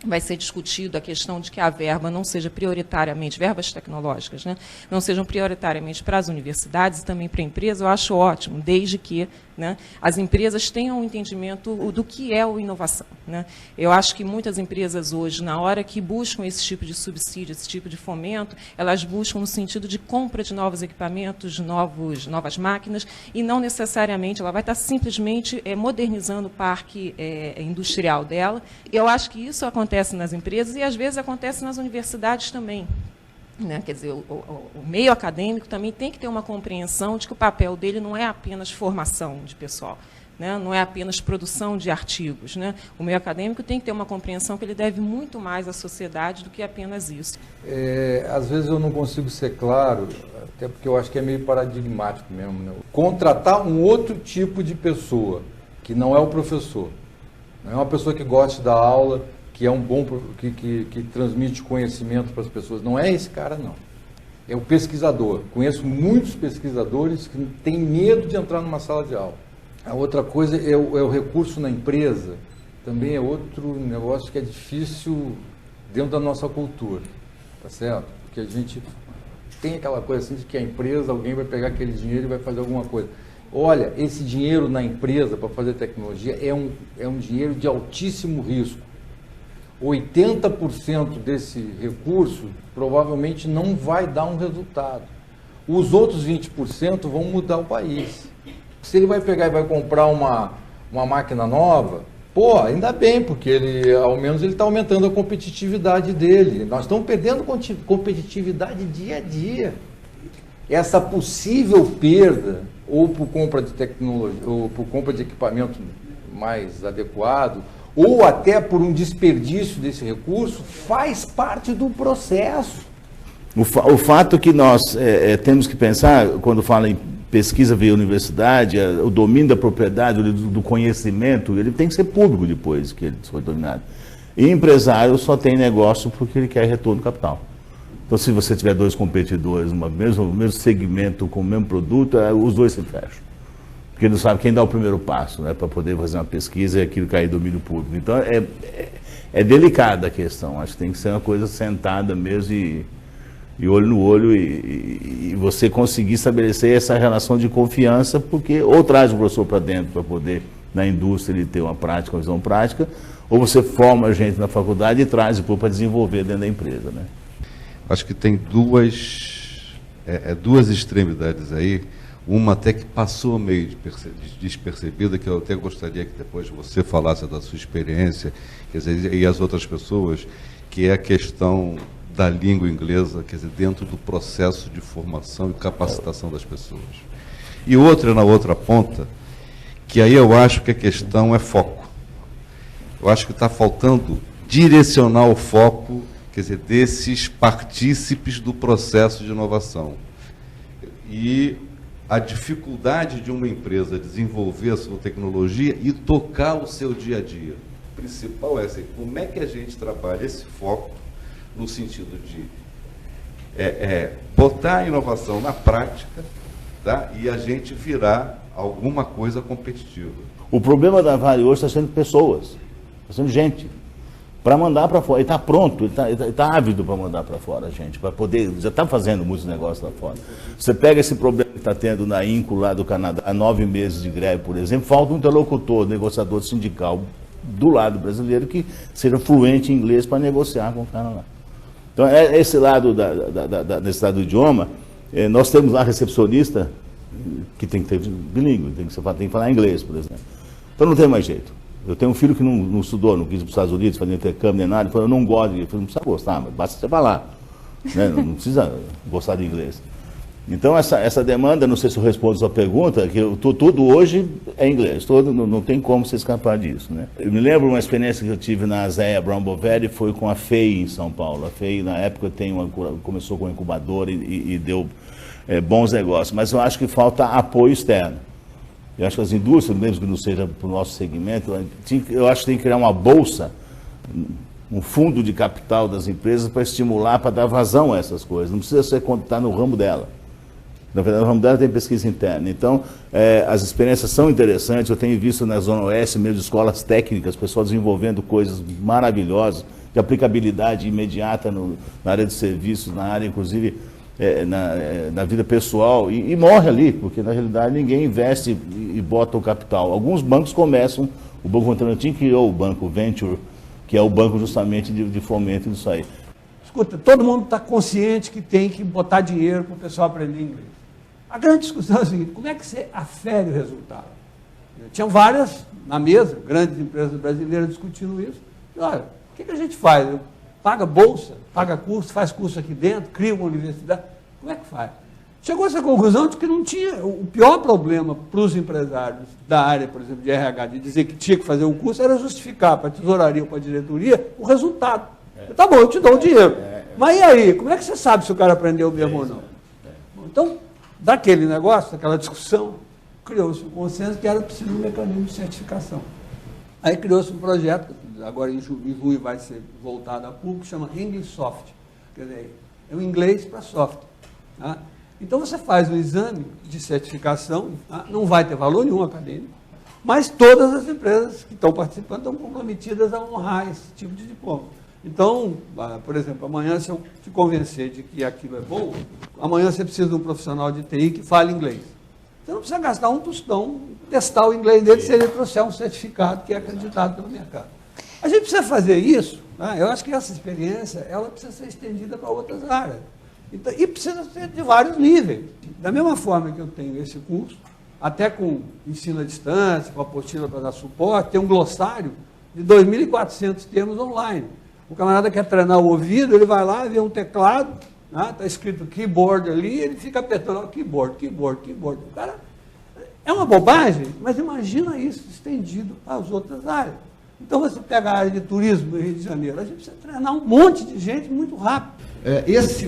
Speaker 9: vai ser discutido a questão de que a verba não seja prioritariamente, verbas tecnológicas, né, não sejam prioritariamente para as universidades e também para a empresa, eu acho ótimo, desde que, né, as empresas tenham um entendimento do que é a inovação, né. Eu acho que muitas empresas hoje, na hora que buscam esse tipo de subsídio, esse tipo de fomento, elas buscam no sentido de compra de novos equipamentos, novas máquinas, e não necessariamente, ela vai estar simplesmente modernizando o parque industrial dela. Eu acho que isso acontece nas empresas e, às vezes, acontece nas universidades também. Né? Quer dizer, o meio acadêmico também tem que ter uma compreensão de que o papel dele não é apenas formação de pessoal, né? Não é apenas produção de artigos. Né? O meio acadêmico tem que ter uma compreensão que ele deve muito mais à sociedade do que apenas isso.
Speaker 2: Às vezes eu não consigo ser claro, até porque eu acho que é meio paradigmático mesmo. Né? Contratar um outro tipo de pessoa, que não é o professor, não é uma pessoa que goste da aula, que é um bom, que transmite conhecimento para as pessoas. Não é esse cara, não. É o pesquisador. Conheço muitos pesquisadores que têm medo de entrar numa sala de aula. A outra coisa é o recurso na empresa. Também é outro negócio que é difícil dentro da nossa cultura. Tá certo? Porque a gente tem aquela coisa assim de que a empresa, alguém vai pegar aquele dinheiro e vai fazer alguma coisa. Olha, esse dinheiro na empresa para fazer tecnologia é um dinheiro de altíssimo risco. 80% desse recurso provavelmente não vai dar um resultado. Os outros 20% vão mudar o país. Se ele vai pegar e vai comprar uma máquina nova, pô, ainda bem, porque ao menos ele está aumentando a competitividade dele. Nós estamos perdendo competitividade dia a dia. Essa possível perda, ou por compra de tecnologia, ou por compra de equipamento mais adequado, ou até por um desperdício desse recurso, faz parte do processo.
Speaker 4: O fato que nós temos que pensar, quando fala em pesquisa via universidade, o domínio da propriedade, do conhecimento, ele tem que ser público depois que ele foi dominado. E empresário só tem negócio porque ele quer retorno do capital. Então, se você tiver dois competidores no mesmo segmento, com o mesmo produto, os dois se fecham. Porque não sabe quem dá o primeiro passo, né, para poder fazer uma pesquisa e aquilo cair em domínio público. Então, é delicada a questão. Acho que tem que ser uma coisa sentada mesmo e olho no olho e você conseguir estabelecer essa relação de confiança, porque ou traz o professor para dentro para poder, na indústria, ele ter uma prática, uma visão prática, ou você forma a gente na faculdade e traz depois para desenvolver dentro da empresa, né?
Speaker 10: Acho que tem duas extremidades aí. Uma até que passou meio despercebida, que eu até gostaria que depois você falasse da sua experiência, quer dizer, e as outras pessoas, que é a questão da língua inglesa, quer dizer, dentro do processo de formação e capacitação das pessoas. E outra, na outra ponta, que aí eu acho que a questão é foco. Eu acho que está faltando direcionar o foco, quer dizer, desses partícipes do processo de inovação. E a dificuldade de uma empresa desenvolver a sua tecnologia e tocar o seu dia a dia. O principal é assim, como é que a gente trabalha esse foco no sentido de botar a inovação na prática, tá? E a gente virar alguma coisa competitiva.
Speaker 4: O problema da Vale hoje está sendo pessoas, está sendo gente. Para mandar para fora, ele está pronto, ele está ávido para mandar para fora, gente, para poder, já está fazendo muitos negócios lá fora. Você pega esse problema que está tendo na INCO lá do Canadá, há 9 meses de greve, por exemplo, falta um interlocutor, negociador sindical do lado brasileiro que seja fluente em inglês para negociar com o cara lá. Então, esse lado desse lado do idioma, nós temos lá recepcionista que tem que ter bilíngue, tem que falar inglês, por exemplo. Então não tem mais jeito. Eu tenho um filho que não estudou, não quis ir para os Estados Unidos, fazer intercâmbio nem nada, ele falou, eu não gosto de inglês. Eu falei, não precisa gostar, mas basta você falar. Né? Não precisa gostar de inglês. Então, essa demanda, não sei se eu respondo a sua pergunta, que tudo hoje é inglês, não tem como se escapar disso, né? Eu me lembro uma experiência que eu tive na Zéia Brown Boveri, foi com a FEI em São Paulo. A FEI, na época, começou com incubador e deu bons negócios, mas eu acho que falta apoio externo. Eu acho que as indústrias, mesmo que não seja para o nosso segmento, eu acho que tem que criar uma bolsa, um fundo de capital das empresas para estimular, para dar vazão a essas coisas. Não precisa ser quando está no ramo dela. Na verdade, no ramo dela tem pesquisa interna. Então, as experiências são interessantes. Eu tenho visto na Zona Oeste, mesmo escolas técnicas, pessoal desenvolvendo coisas maravilhosas, de aplicabilidade imediata na área de serviços, na área, inclusive, na vida pessoal, e morre ali, porque, na realidade, ninguém investe e bota o capital. Alguns bancos começam, o Banco Votorantim criou o Banco Venture, que é o banco justamente de fomento disso aí.
Speaker 3: Escuta, todo mundo está consciente que tem que botar dinheiro para o pessoal aprender inglês. A grande discussão é a seguinte: como é que você afere o resultado? Tinham várias na mesa, grandes empresas brasileiras discutindo isso. E, olha, o que a gente faz? Paga bolsa, paga curso, faz curso aqui dentro, cria uma universidade. Como é que faz? Chegou a essa conclusão de que não tinha. O pior problema para os empresários da área, por exemplo, de RH, de dizer que tinha que fazer um curso, era justificar para a tesouraria ou para a diretoria o resultado. Tá bom, eu te dou o dinheiro. Mas e aí? Como é que você sabe se o cara aprendeu mesmo ou não? Então, daquele negócio, daquela discussão, criou-se um consenso que era preciso um mecanismo de certificação. Aí criou-se um projeto, agora em junho vai ser voltado a público, chama English Soft. Quer dizer, é o inglês para software. Tá? Então você faz um exame de certificação, tá? Não vai ter valor nenhum acadêmico, mas todas as empresas que estão participando estão comprometidas a honrar esse tipo de diploma. Então, por exemplo, amanhã, se eu te convencer de que aquilo é bom, amanhã você precisa de um profissional de TI que fale inglês. Você não precisa gastar um tostão, testar o inglês dele se ele trouxer um certificado que é acreditado pelo mercado. A gente precisa fazer isso, né? Eu acho que essa experiência ela precisa ser estendida para outras áreas. Então, e precisa ser de vários níveis. Da mesma forma que eu tenho esse curso, até com ensino à distância, com apostila para dar suporte, tem um glossário de 2.400 termos online. O camarada quer treinar o ouvido, ele vai lá, vê um teclado, está escrito keyboard ali, ele fica apertando keyboard, keyboard, keyboard. O cara, é uma bobagem, mas imagina isso estendido às outras áreas. Então você pega a área de turismo do Rio de Janeiro, a gente precisa treinar um monte de gente muito rápido.
Speaker 11: Esse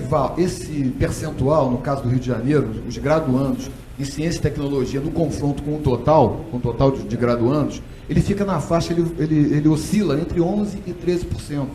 Speaker 11: percentual, no caso do Rio de Janeiro, os graduandos em ciência e tecnologia, no confronto com o total de graduandos, ele fica na faixa, ele oscila entre 11% e 13%,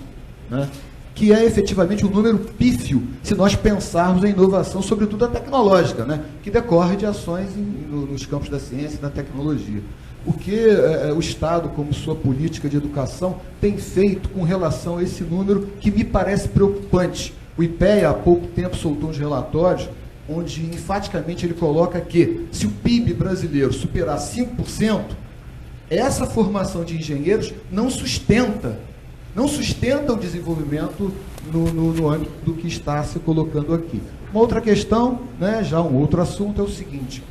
Speaker 11: né? Que é efetivamente um número pífio, se nós pensarmos em inovação, sobretudo a tecnológica, né? Que decorre de ações nos campos da ciência e da tecnologia. O que o Estado, como sua política de educação, tem feito com relação a esse número que me parece preocupante. O IPEA, há pouco tempo, soltou uns relatórios onde, enfaticamente, ele coloca que, se o PIB brasileiro superar 5%, essa formação de engenheiros não sustenta o desenvolvimento no âmbito do que está se colocando aqui. Uma outra questão, né, já um outro assunto, é o seguinte: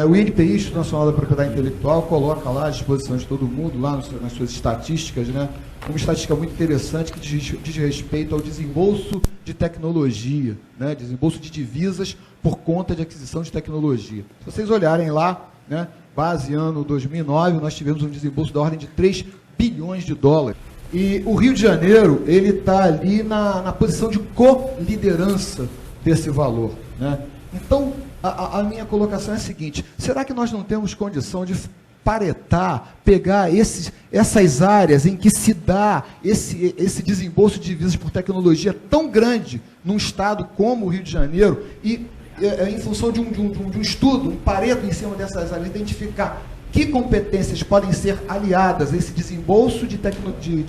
Speaker 11: o INPI, Instituto Nacional da Propriedade Intelectual, coloca lá à disposição de todo mundo, lá nas suas estatísticas, né, uma estatística muito interessante que diz respeito ao desembolso de tecnologia, né, desembolso de divisas por conta de aquisição de tecnologia. Se vocês olharem lá, né, base ano 2009, nós tivemos um desembolso da ordem de 3 bilhões de dólares. E o Rio de Janeiro, ele está ali na posição de co-liderança desse valor, né? Então, a minha colocação é a seguinte: será que nós não temos condição de paretar, pegar essas áreas em que se dá esse desembolso de divisas por tecnologia tão grande num estado como o Rio de Janeiro e, em função de um estudo, um pareto em cima dessas áreas, identificar que competências podem ser aliadas a esse desembolso de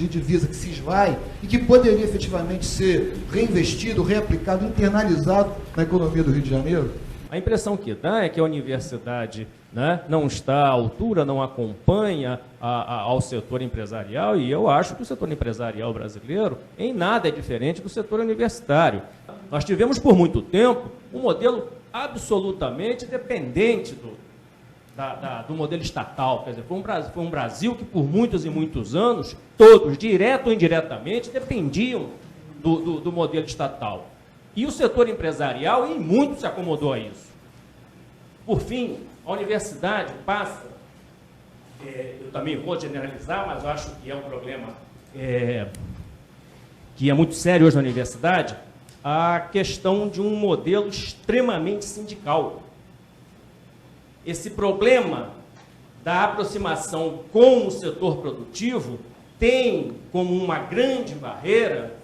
Speaker 11: divisa que se esvai e que poderia efetivamente ser reinvestido, reaplicado, internalizado na economia do Rio de Janeiro?
Speaker 12: A impressão que dá é que a universidade, né, não está à altura, não acompanha ao setor empresarial, e eu acho que o setor empresarial brasileiro em nada é diferente do setor universitário. Nós tivemos por muito tempo um modelo absolutamente dependente do modelo estatal. Quer dizer, foi um Brasil que por muitos e muitos anos, todos, direto ou indiretamente, dependiam do modelo estatal. E o setor empresarial, em muito, se acomodou a isso. Por fim, a universidade passa, eu também vou generalizar, mas eu acho que é um problema que é muito sério hoje na universidade, a questão de um modelo extremamente sindical. Esse problema da aproximação com o setor produtivo tem como uma grande barreira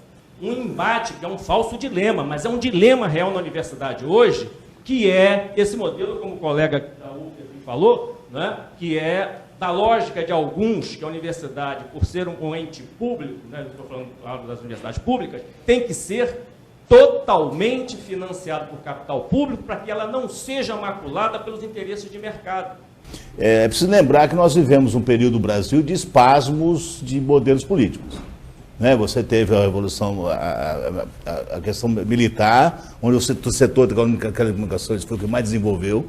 Speaker 12: um embate, que é um falso dilema, mas é um dilema real na universidade hoje, que é esse modelo, como o colega da UFRJ falou, né, que é da lógica de alguns, que a universidade, por ser um ente público, né, estou falando das universidades públicas, tem que ser totalmente financiada por capital público para que ela não seja maculada pelos interesses de mercado.
Speaker 4: É preciso lembrar que nós vivemos um período do Brasil de espasmos de modelos políticos. Né? Você teve a revolução, a questão militar, onde o setor de telecomunicações foi o que mais desenvolveu.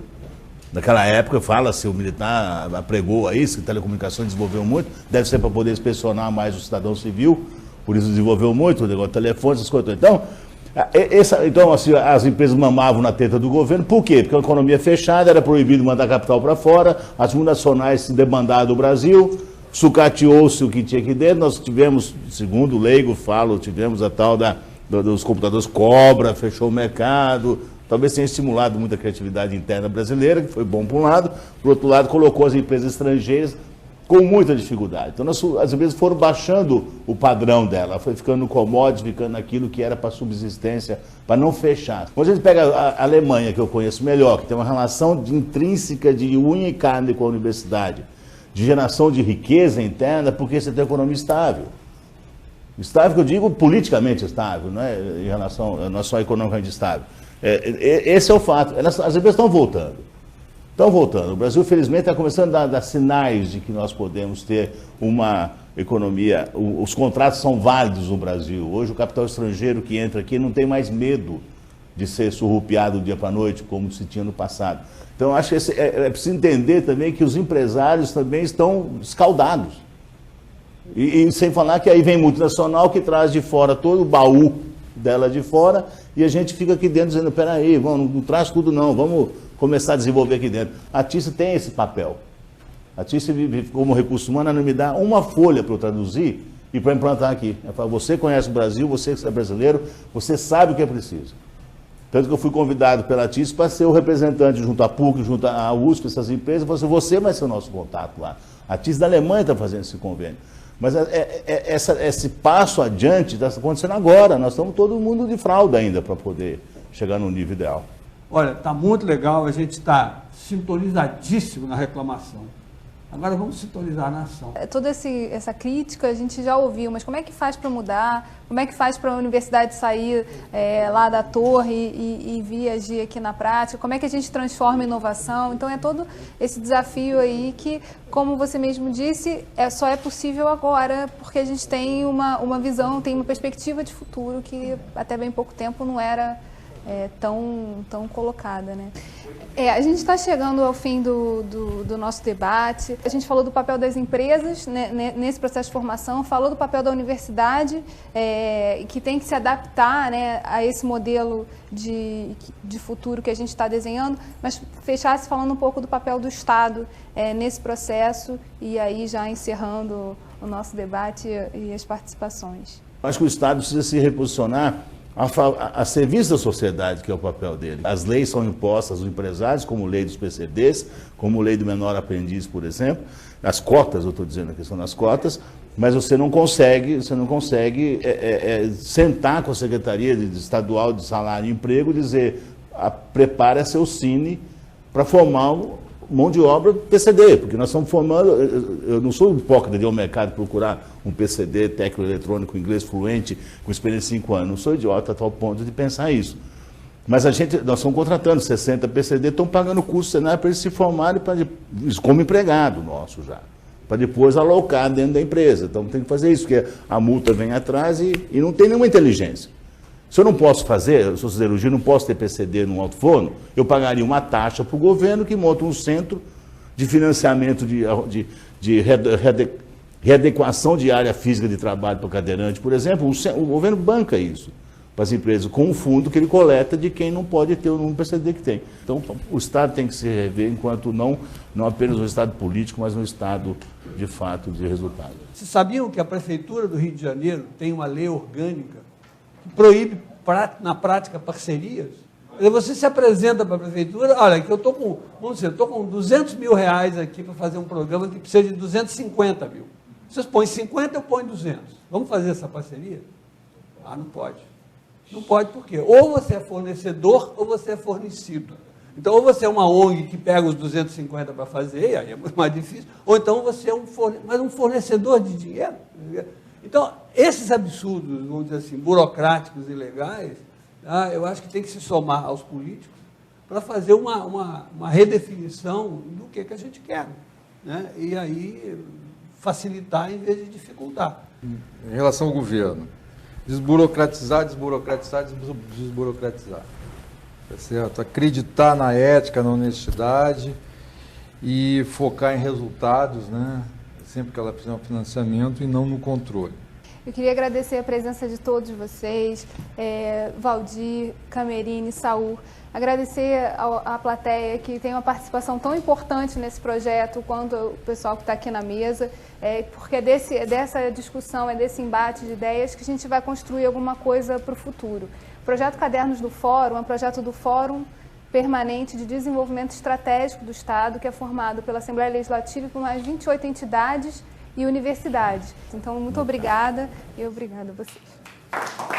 Speaker 4: Naquela época, fala-se, o militar apregou a isso, que telecomunicações desenvolveu muito, deve ser para poder inspecionar mais o cidadão civil, por isso desenvolveu muito, o negócio de telefone, essas coisas. Então, assim, as empresas mamavam na teta do governo, por quê? Porque a economia fechada, era proibido mandar capital para fora, as multinacionais se demandaram do Brasil, sucateou-se o que tinha aqui dentro, nós tivemos, segundo o leigo falo, tivemos a tal dos computadores Cobra, fechou o mercado, talvez tenha estimulado muito a criatividade interna brasileira, que foi bom por um lado, por outro lado colocou as empresas estrangeiras com muita dificuldade. Então as empresas foram baixando o padrão dela, foi ficando no commodity, ficando naquilo que era para subsistência, para não fechar. Quando a gente pega a Alemanha, que eu conheço melhor, que tem uma relação intrínseca de unha e carne com a universidade, de geração de riqueza interna, porque você tem uma economia estável. Estável que eu digo politicamente estável, não é em relação, não é só economicamente estável. Esse é o fato. As empresas estão voltando. Estão voltando. O Brasil, felizmente, está começando a dar sinais de que nós podemos ter uma economia. Os contratos são válidos no Brasil. Hoje, o capital estrangeiro que entra aqui não tem mais medo de ser surrupiado do dia para a noite, como se tinha no passado. Então, acho que é preciso entender também que os empresários também estão escaldados. E sem falar que aí vem multinacional que traz de fora todo o baú dela de fora e a gente fica aqui dentro dizendo, peraí, não traz tudo não, vamos começar a desenvolver aqui dentro. A TICE tem esse papel. A TICE, como recurso humano, não me dá uma folha para eu traduzir e para implantar aqui. Eu falo, você conhece o Brasil, você que é brasileiro, você sabe o que é preciso. Tanto que eu fui convidado pela TICE para ser o representante junto à PUC, junto à USP, essas empresas. Eu falei assim, você vai ser o nosso contato lá. A TICE da Alemanha está fazendo esse convênio. Mas esse passo adiante está acontecendo agora. Nós estamos todo mundo de fralda ainda para poder chegar no nível ideal.
Speaker 3: Olha, está muito legal, a gente está sintonizadíssimo na reclamação. Agora vamos sintonizar na ação.
Speaker 1: Toda essa crítica a gente já ouviu, mas como é que faz para mudar? Como é que faz para a universidade sair lá da torre e vir agir aqui na prática? Como é que a gente transforma inovação? Então é todo esse desafio aí que, como você mesmo disse, só é possível agora porque a gente tem uma visão, tem uma perspectiva de futuro que até bem pouco tempo não era tão colocada, né? A gente está chegando ao fim do nosso debate. A gente falou do papel das empresas, né, nesse processo de formação, falou do papel da universidade, que tem que se adaptar, né, a esse modelo de futuro que a gente está desenhando, mas fechasse falando um pouco do papel do Estado nesse processo e aí já encerrando o nosso debate e as participações.
Speaker 4: Acho que o Estado precisa se reposicionar a serviço da sociedade, que é o papel dele. As leis são impostas aos empresários, como lei dos PCDs, como lei do menor aprendiz, por exemplo. As cotas, eu estou dizendo a questão das cotas, mas você não consegue sentar com a Secretaria Estadual de Salário e Emprego e dizer, prepare seu Cine para formar mão de obra PCD, porque nós estamos formando, eu não sou hipócrita de ir ao mercado procurar um PCD técnico eletrônico inglês fluente com experiência de 5 anos, não sou idiota a tal ponto de pensar isso. Mas nós estamos contratando 60 PCD, estão pagando custo cenário para eles se formarem como empregado nosso já, para depois alocar dentro da empresa. Então tem que fazer isso, porque a multa vem atrás e não tem nenhuma inteligência. Se eu não posso fazer, eu sou siderurgia, não posso ter PCD no alto forno, eu pagaria uma taxa para o governo que monta um centro de financiamento de readequação de área física de trabalho para o cadeirante, por exemplo. O governo banca isso. para as empresas com um fundo que ele coleta de quem não pode ter o número PCD que tem. Então, o Estado tem que se rever enquanto não apenas um Estado político, mas um Estado, de fato, de resultado.
Speaker 3: Vocês sabiam que a Prefeitura do Rio de Janeiro tem uma lei orgânica que proíbe, na prática, parcerias? Você se apresenta para a Prefeitura, olha, que eu estou com, vamos dizer, estou com 200 mil reais aqui para fazer um programa que precisa de 250 mil. Vocês põem 50, eu ponho 200. Vamos fazer essa parceria? Ah, não pode. Não pode por quê? Ou você é fornecedor ou você é fornecido. Então, ou você é uma ONG que pega os 250 para fazer, aí é muito mais difícil, ou então você é um fornecedor de dinheiro. Então, esses absurdos, vamos dizer assim, burocráticos e legais, eu acho que tem que se somar aos políticos para fazer uma redefinição do que a gente quer, né? E aí facilitar em vez de dificultar.
Speaker 2: Em relação ao governo, desburocratizar, desburocratizar, desburocratizar. Tá certo? Acreditar na ética, na honestidade e focar em resultados, né? Sempre que ela fizer um financiamento e não no controle.
Speaker 1: Eu queria agradecer a presença de todos vocês, Valdir, Camerini, Saul. Agradecer à plateia que tem uma participação tão importante nesse projeto quanto o pessoal que está aqui na mesa, porque é dessa discussão, é desse embate de ideias que a gente vai construir alguma coisa para o futuro. O projeto Cadernos do Fórum é um projeto do Fórum Permanente de Desenvolvimento Estratégico do Estado, que é formado pela Assembleia Legislativa e por mais 28 entidades e universidades. Então, muito obrigada e obrigada a vocês.